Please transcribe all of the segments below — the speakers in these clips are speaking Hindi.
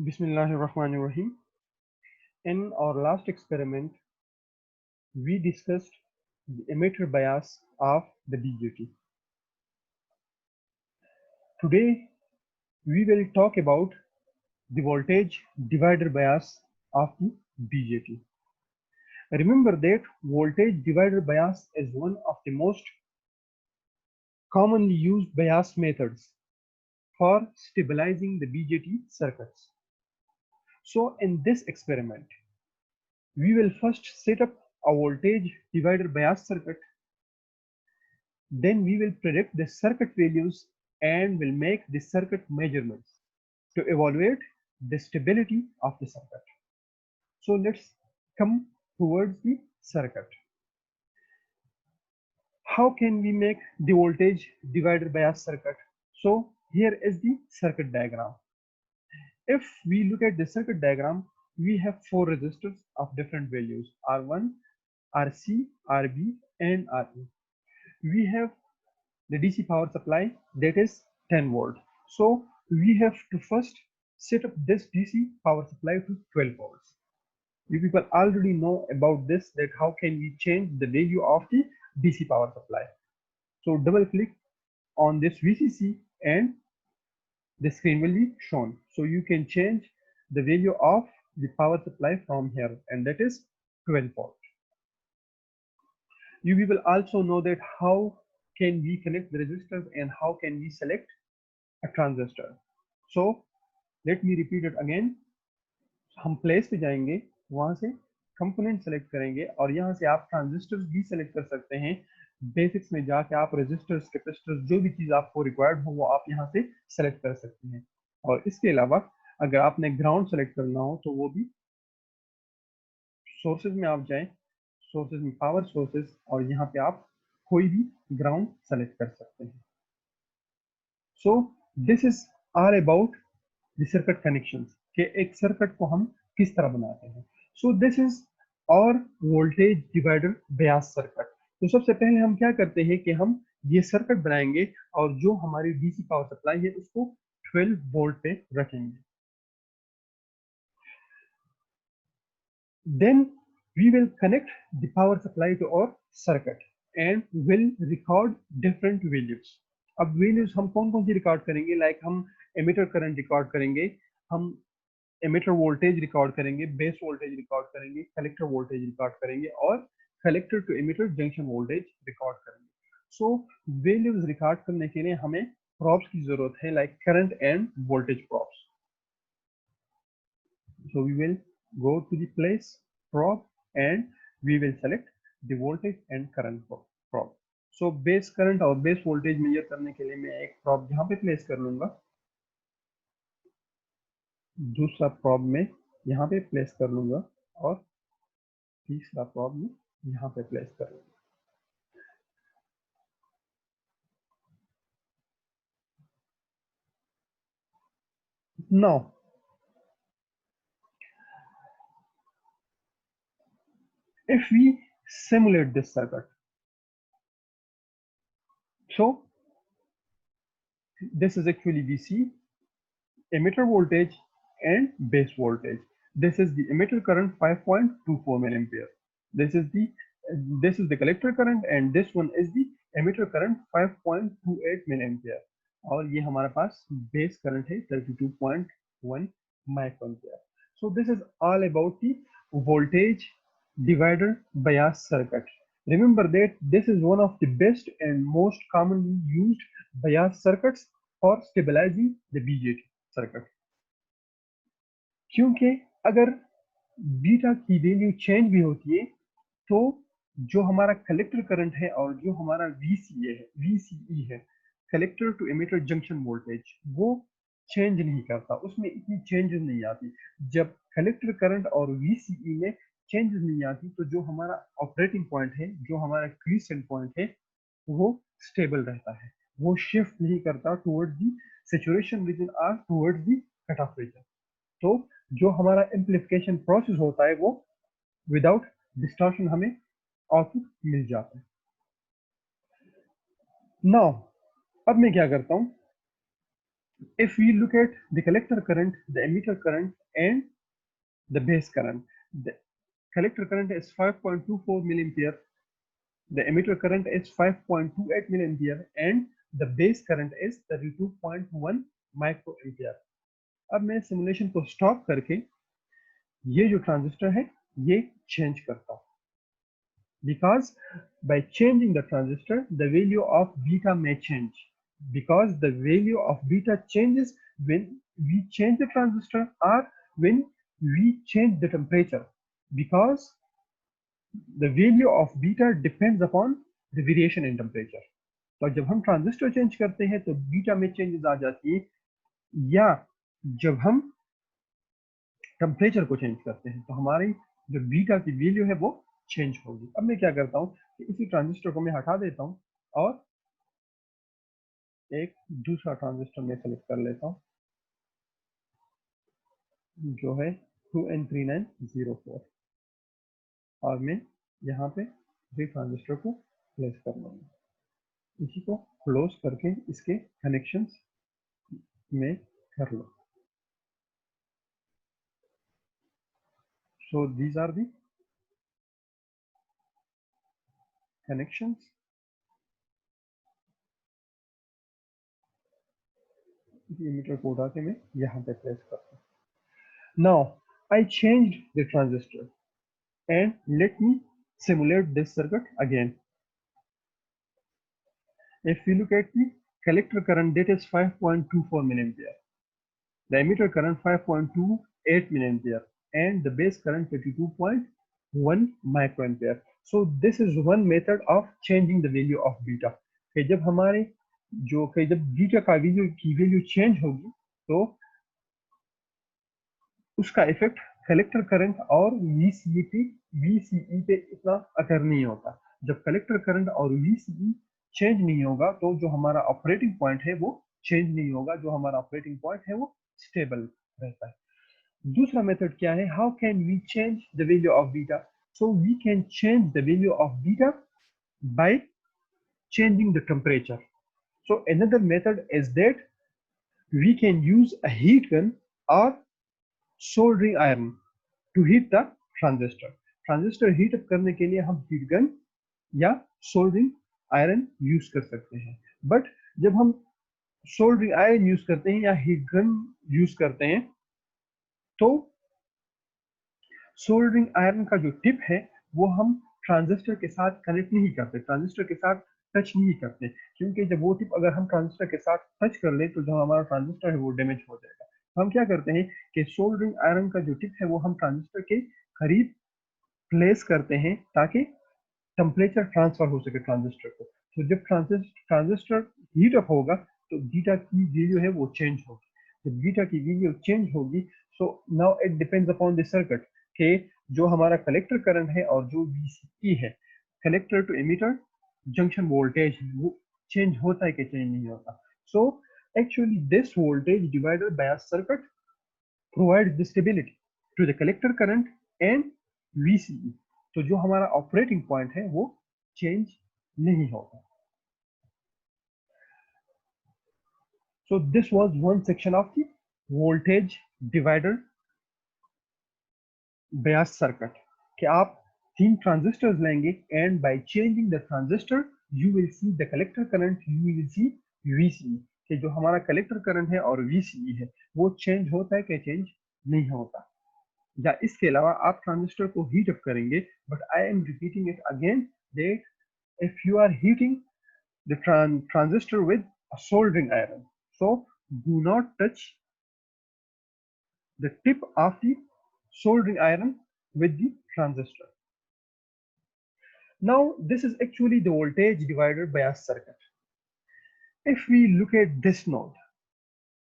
Bismillahirrahmanirrahim. In our last experiment, we discussed the emitter bias of the BJT. Today, we will talk about the voltage divider bias of the BJT. Remember that voltage divider bias is one of the most commonly used bias methods for stabilizing the BJT circuits. So in this experiment, we will first set up a voltage divider bias circuit. Then we will predict the circuit values and will make the circuit measurements to evaluate the stability of the circuit. So let's come towards the circuit. How can we make the voltage divider bias circuit? So here is the circuit diagram. If we look at the circuit diagram, we have four resistors of different values: R1, RC, RB, and RE. We have the DC power supply, that is 10 volt. So we have to first set up this DC power supply to 12 volts. You people already know about this, that how can we change the value of the DC power supply. So double click on this VCC and the screen will be shown. So you can change the value of the power supply from here, and that is 12 volt. You people also know that how can we connect the resistors and how can we select a transistor. So let me repeat it again. हम प्लेस पे जाएंगे, वहां से कंपोनेंट सेलेक्ट करेंगे और यहाँ से आप ट्रांजिस्टर्स भी सेलेक्ट कर सकते हैं. बेसिक्स में जाके आप रेजिस्टर्स, कैपेसिटर्स, जो भी चीज आपको रिक्वायर्ड हो वो आप यहाँ से सेलेक्ट कर सकते हैं. और इसके अलावा अगर आपने ग्राउंड सेलेक्ट करना हो तो वो भी सोर्सेज में आप जाएं, सोर्सेज में पावर सोर्सेज, और यहाँ पे आप कोई भी ग्राउंड सेलेक्ट कर सकते हैं. So this is all about the circuit connections, कि एक सर्किट को हम किस तरह बनाते हैं. सो दिस इज और वोल्टेज डिवाइडर बायस सर्किट. तो सबसे पहले हम क्या करते हैं कि हम ये सर्किट बनाएंगे और जो हमारी डीसी पावर सप्लाई है उसको 12 वोल्ट पे रखेंगे. Then we will connect the power supply to our circuit and will record different values. अब values हम कौन कौन सी रिकॉर्ड करेंगे? लाइक हम एमिटर करंट रिकॉर्ड करेंगे, हम एमिटर वोल्टेज रिकॉर्ड करेंगे, बेस वोल्टेज रिकॉर्ड करेंगे, कलेक्टर वोल्टेज रिकॉर्ड करेंगे और collector to emitter junction voltage record करेंगे. सो वैल्यूज रिकॉर्ड करने के लिए हमें प्रॉप्स की जरूरत है, like current end voltage props. So we will go to the place prop and we will select the voltage and current prop. So base current और base voltage measure करने के लिए मैं एक prop यहाँ पे place कर लूंगा, दूसरा prop में यहाँ पे place कर लूंगा और तीसरा prop में यहाँ पे place कर लूंगा. Now if we simulate this circuit, so this is actually VC, emitter voltage and base voltage. This is the emitter current 5.24 milliampere. This is the collector current and this one is the emitter current 5.28 milliampere. और ये हमारे पास base current है 32.1 microampere. So this is all about the voltage divider bias circuit. Remember that this is one of the best and most commonly used bias circuits for stabilizing the BJT circuit. क्योंकि अगर बीटा की वैल्यू चेंज भी होती है तो जो हमारा कलेक्टर करंट है और जो हमारा VCE है, collector to emitter junction voltage, वो चेंज नहीं करता, उसमें इतनी चेंजेस नहीं आती. जब कलेक्टर करंट और VCE में चेंजेस नहीं आती तो जो हमारा ऑपरेटिंग पॉइंट है, जो हमारा क्रिसेंट पॉइंट है, वो स्टेबल रहता है, वो शिफ्ट नहीं करता टुवर्ड्स दी सैचुरेशन रीजन और towards the cut off region. तो जो हमारा एम्प्लीफिकेशन प्रोसेस होता है वो विदाउट डिस्टॉर्शन हमें आउटपुट मिल जाता है. नाउ अब मैं क्या करता हूं, If we look at the collector current, the emitter current, and the base current, the collector current is 5.24 milliampere, the emitter current is 5.28 milliampere, and the base current is 32.1 microampere. अब मैं सिमुलेशन को स्टॉप करके ये जो ट्रांजिस्टर है ये चेंज करता हूँ, because by changing the transistor the value of beta may change, because the value of beta changes when we change the transistor or when we change the temperature, because the value of beta depends upon the variation in temperature. तो जब हम ट्रांजिस्टर चेंज करते हैं तो बीटा में चेंजेस आ जाती है, या जब हम टेम्परेचर को चेंज करते हैं तो हमारी जो बीटा की वैल्यू है वो चेंज होगी। अब मैं क्या करता हूँ कि इसी ट्रांजिस्टर को मैं हटा देता हूँ और एक दूसरा ट्रांजिस्टर में सेलेक्ट कर लेता हूँ जो है 2N3904, और मैं यहाँ पे इसी ट्रांजिस्टर को प्लेस कर लूँगा। इसी को क्लोज करके इसके कनेक्शंस में कर लो। So these are the connections. emitter को उठा के मैं यहाँ पे प्लेस करता हूँ। Now I changed the transistor and let me simulate this circuit again. If we look at the collector current, that is 5.24 milliampere, the emitter current 5.28 milliampere, and the base current 32.1 microampere. So this is one method of changing the value of beta. कि जब हमारे जब बीटा का वैल्यू चेंज होगी तो उसका इफेक्ट कलेक्टर करंट और VCE पे इतना असर नहीं होता। जब कलेक्टर करंट और VCE चेंज नहीं होगा तो जो हमारा ऑपरेटिंग पॉइंट है वो चेंज नहीं होगा, जो हमारा ऑपरेटिंग पॉइंट है वो स्टेबल रहता है। दूसरा मेथड क्या है? How can we change the value of beta? So we can change the value of beta by changing the temperature. So another method is that we can use a heat gun or soldering iron to heat the transistor. Transistor heat up करने के लिए हम हीट गन या सोल्डरिंग आयरन यूज कर सकते हैं। बट जब हम सोल्डरिंग आयरन यूज करते हैं या हीट गन यूज करते हैं तो सोल्डरिंग आयरन का जो टिप है वो हम ट्रांजिस्टर के साथ कनेक्ट नहीं करते, ट्रांजिस्टर के साथ टच नहीं करते, क्योंकि जब वो टिप अगर हम ट्रांजिस्टर के साथ टच कर ले तो जो हमारा ट्रांजिस्टर है वो डैमेज हो जाएगा। तो हम क्या करते हैं कि सोल्डरिंग आयरन का जो टिप है वो हम ट्रांजिस्टर के करीब प्लेस करते हैं ताकि टेम्परेचर ट्रांसफर हो सके ट्रांजिस्टर को। तो जब ट्रांजिस्टर हीट अप होगा तो बीटा की वैल्यू है वो चेंज होगी। जब बीटा की वैल्यू चेंज होगी so now it depends upon the circuit के जो हमारा कलेक्टर करंट है और जो VCE है, collector to emitter junction voltage वो चेंज होता है कि चेंज नहीं होता। So actually this voltage divided by a circuit provides the stability to the collector current and VCE। तो जो हमारा ऑपरेटिंग पॉइंट है वो चेंज नहीं होगा। So this was one section of the voltage divider bias circuit कि आप 3 ट्रांजिस्टर्स लेंगे and by changing the transistor you will see the collector current, you will see VCE कि जो हमारा कलेक्टर करंट है और VCE है वो चेंज होता है कि चेंज नहीं होता। या इसके अलावा आप ट्रांजिस्टर को हीट अप करेंगे, but I am repeating it again that if you are heating the transistor with a soldering iron, so do not touch the tip of the soldering iron with the transistor. Now this is actually the voltage divider bias circuit. If we look at this node,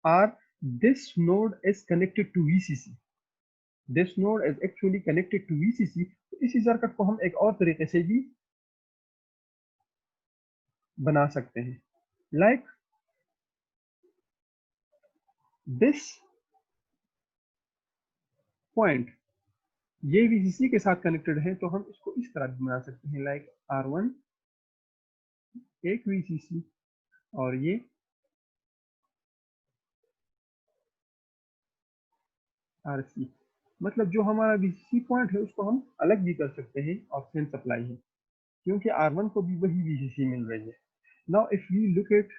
or this node is connected to VCC, this node is actually connected to VCC, तो इसी सर्किट को हम एक और तरीके से भी बना सकते हैं, like this point ये VCC के साथ कनेक्टेड है तो हम इसको इस तरह भी बना सकते हैं, लाइक R1 एक VCC और ये RC, मतलब जो हमारा VCC पॉइंट है उसको हम अलग भी कर सकते हैं और सेम सप्लाई है, क्योंकि R1 को भी वही VCC मिल रही है। Now if we look at,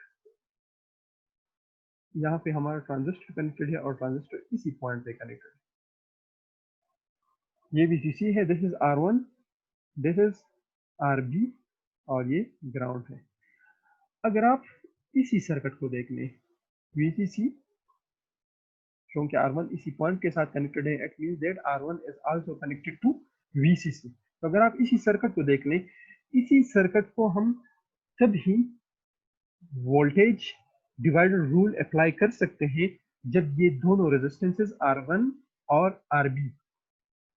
यहाँ पे हमारा ट्रांजिस्टर कनेक्टेड है और ट्रांजिस्टर इसी पॉइंट पे कनेक्टेड है। ये VCC है, this is R1, this is RB और ये ग्राउंड है। अगर आप इसी सर्किट को देख लें, VCC क्योंकि R1 इसी पॉइंट के साथ कनेक्टेड है, it means that R1 is also connected to VCC। तो अगर आप इसी सर्किट को देख लें, इसी सर्किट को हम तभी वोल्टेज डिवाइडर रूल अप्लाई कर सकते हैं जब ये दोनों रेजिस्टेंसेस R1 और RB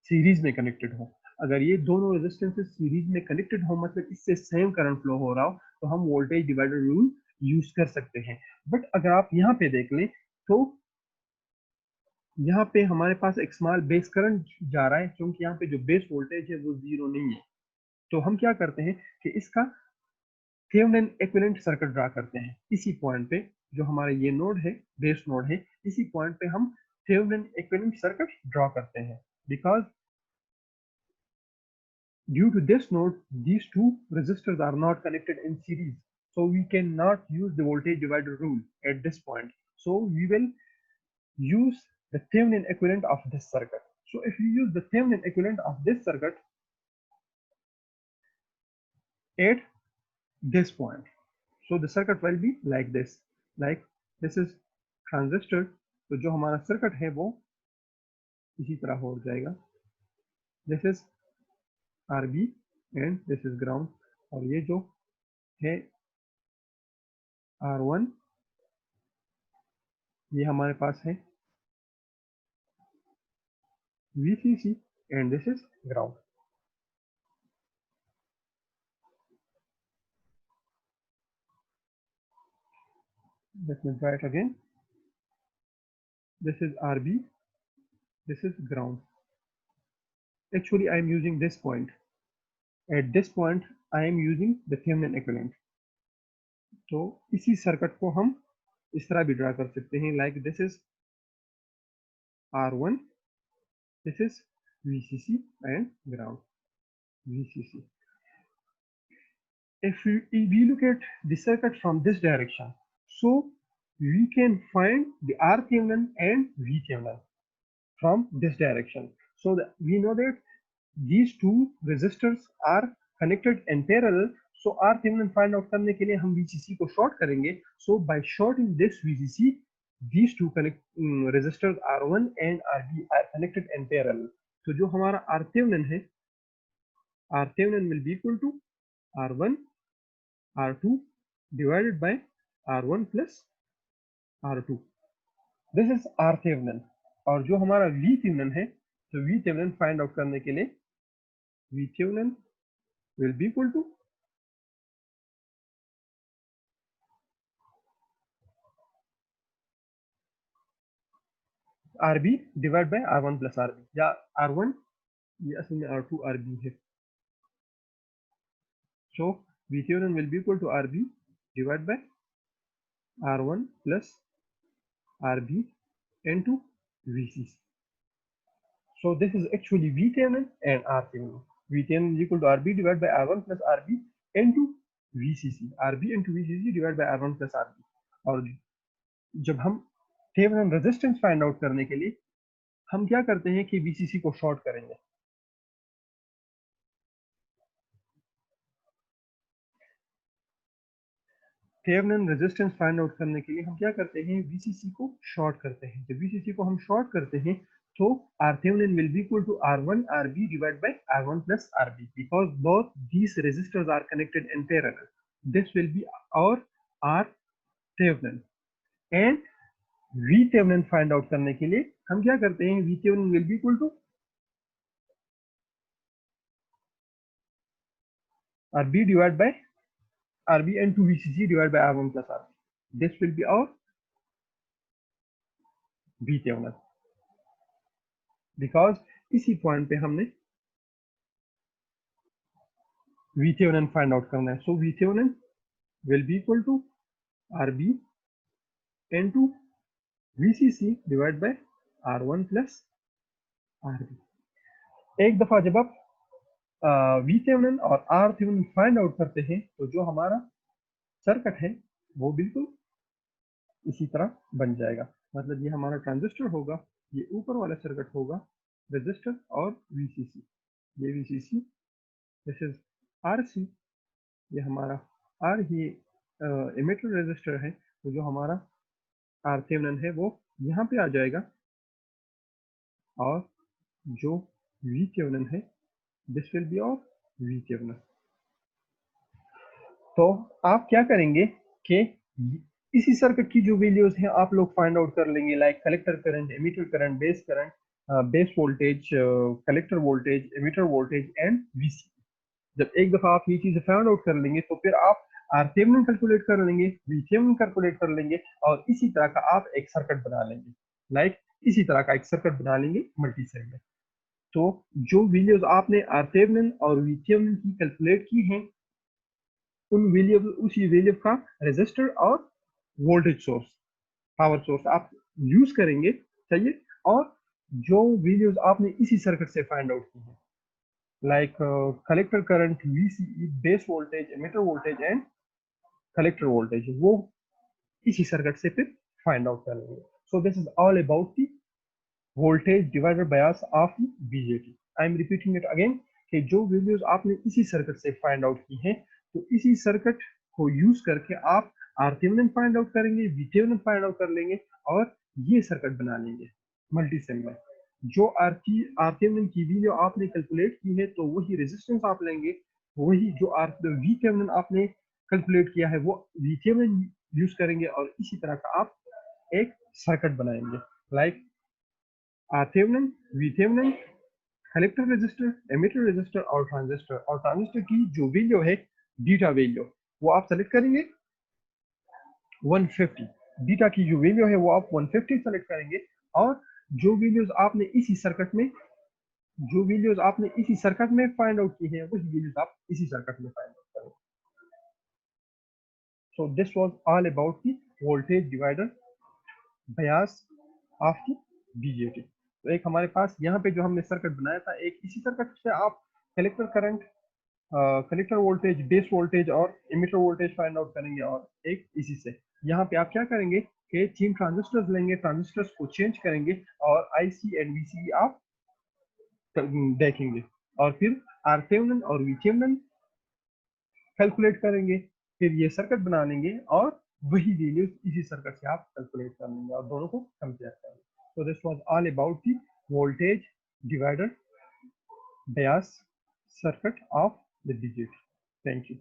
सीरीज में कनेक्टेड हो। अगर ये दोनों रेजिस्टेंसेस सीरीज में कनेक्टेड हो, मतलब इससे सेम करंट फ्लो हो रहा हो, तो हम वोल्टेज डिवाइडर रूल यूज कर सकते हैं। बट अगर आप यहाँ पे देख लें तो यहाँ पे हमारे पास एक स्मॉल बेस करंट जा रहा है, क्योंकि यहाँ पे जो बेस वोल्टेज है वो जीरो नहीं है। तो हम क्या करते हैं कि इसका थेवेनिन इक्विवेलेंट सर्किट ड्रा करते हैं इसी पॉइंट पे, जो हमारा ये नोड है, बेस नोड है, इसी पॉइंट पे हम थेवेनिन इक्विवेलेंट सर्किट ड्रा करते हैं। Because due to this node, these two resistors are not connected in series, so we cannot use the voltage divider rule at this point. So we will use the Thevenin equivalent of this circuit. So if you use the Thevenin equivalent of this circuit at this point, so the circuit will be like this is transistor, तो जो हमारा सर्किट है वो इसी तरह हो जाएगा, this is RB and this is ground, और ये जो है R1, ये हमारे पास है VCC and this is ground. Let me try it again. This is RB, this is ground. Actually, I am using this point. At this point, I am using the Thevenin equivalent. तो इसी सर्किट को हम इस तरह भी ड्रा कर सकते हैं, like this is R1, this is VCC and ground, VCC. If we look at the circuit from this direction, so we can find the R Thevenin and V Thevenin from this direction. So we know that these two resistors are connected in parallel. So RThevenin find out करने के लिए हम VCC को short करेंगे. So by shorting this VCC, these two resistors R1 and RB are connected in parallel. तो जो हमारा RThevenin है, RThevenin will be equal to R1 R2 divided by R1 plus R2. This is RThevenin. और जो हमारा VThevenin है, तो VThevenin find out करने के लिए VThevenin will be equal to RB divided by R1 plus RB, या R1 ये असल में R2 RB है. So VThevenin will be equal to RB divided by R1 plus RB into VCC. So this is actually VThevenin and RThevenin. VThevenin is equal to RB divided by R1 plus RB into VCC. RB into VCC divided by R1 plus RB. और जब हम थेवेनिन रेजिस्टेंस फाइंड आउट करने के लिए हम क्या करते हैं कि VCC को शॉर्ट करेंगे. थेवेनिन रेजिस्टेंस फाइंड आउट करने के लिए हम क्या करते हैं, VCC को शॉर्ट करते हैं. जब VCC को हम शॉर्ट करते हैं तो RThevenin will be equal to R1 RB divided by R1 plus RB, because both these resistors are connected in parallel. This will be our RThevenin. And VThevenin find out करने के लिए हम क्या करते हैं, VThevenin will be equal to RB divided by RB into VCC divided by R1 plus RB. This will be our VThevenin. Because इसी पॉइंट पे हमने VThevenin फाइंड आउट करना है. So VThevenin will be equal to RB into VCC divided by R1 plus RB। एक दफा जब आप VThevenin और RThevenin फाइंड आउट करते हैं तो जो हमारा सर्किट है वो बिल्कुल इसी तरह बन जाएगा। मतलब ये हमारा ट्रांजिस्टर होगा, ये ऊपर वाला सर्किट होगा रेजिस्टर और VCC, ये VCC, दिस इज RC, ये हमारा R ही इमिटर रेजिस्टर है, तो जो हमारा RThevenin है वो यहाँ पे आ जाएगा, और जो VThevenin है दिस विल बी और VThevenin। तो आप क्या करेंगे कि इसी सर्किट की जो वैल्यूज हैं आप लोग फाइंड आउट कर लेंगे, like collector current, emitter current, base current, base voltage, collector voltage, emitter voltage and VC। जब एक दफा आप ये चीजें फाइंड आउट कर लेंगे तो फिर आप RThevenin कैलकुलेट कर लेंगे, VThevenin कैलकुलेट कर लेंगे, और इसी तरह का आप एक सर्किट बना लेंगे, लाइक इसी तरह का एक सर्किट बना लेंगे मल्टी सेल में। तो जो वैल्यूज आपने RThevenin और VThevenin की कैलकुलेट की हैं, उन वैल्यू उसी वैल्यू का रेजिस्टर और वोल्टेज सोर्स, पावर सोर्स आप यूज करेंगे, चाहिए। और जो वैल्यूज आपने इसी सर्किट से फाइंड आउट की है, like collector current, VCE, base voltage, emitter voltage and collector voltage, वो इसी सर्किट से फिर फाइंड आउट कर लेंगे। So this is all about the voltage divider bias of BJT। I am repeating it again कि जो वैल्यूज आपने इसी सर्किट से फाइंड आउट की हैं, तो इसी सर्किट को यूज करके आप RThevenin फाइंड आउट करेंगे, VThevenin फाइंड आउट कर लेंगे, और ये सर्किट बना लेंगे मल्टी सेल में। जो RThevenin की वैल्यू आपने कैलकुलेट की है तो वही रेजिस्टेंस आप लेंगे, वही जो VThevenin आपने कैलकुलेट किया है वो VThevenin यूज करेंगे, और इसी तरह का आप एक सर्किट बनाएंगे, like RThevenin, VThevenin, collector resistor, emitter resistor और ट्रांजिस्टर। और ट्रांजिस्टर की जो वैल्यू है, बीटा वैल्यू, वो आप सेलेक्ट करेंगे 150। बीटा की जो वैल्यू है वो आप 150 सेलेक्ट करेंगे, और जो वैल्यूज आपने इसी सर्किट में फाइंड आउट की है वही वैल्यूज आप इसी सर्किट में फाइंड आउट करेंगे। So this was all about the voltage divider bias of the BJT। तो एक हमारे पास यहाँ पे जो हमने सर्किट बनाया था, एक इसी सर्किट से आप collector current, collector voltage, base voltage और इमिटर वोल्टेज फाइंड आउट करेंगे, और एक इसी से यहाँ पे आप क्या करेंगे कि 3 ट्रांजिस्टर्स लेंगे, ट्रांजिस्टर्स को चेंज करेंगे, और IC एंड VCE आप देखेंगे, और फिर RThevenin और VThevenin कैलकुलेट करेंगे, फिर ये सर्किट बना लेंगे, और वही वैल्यूज इसी सर्किट से आप कैलकुलेट कर लेंगे और दोनों को कंपेयर करेंगे। So this was all about the voltage divider bias circuit of the BJT. Thank you.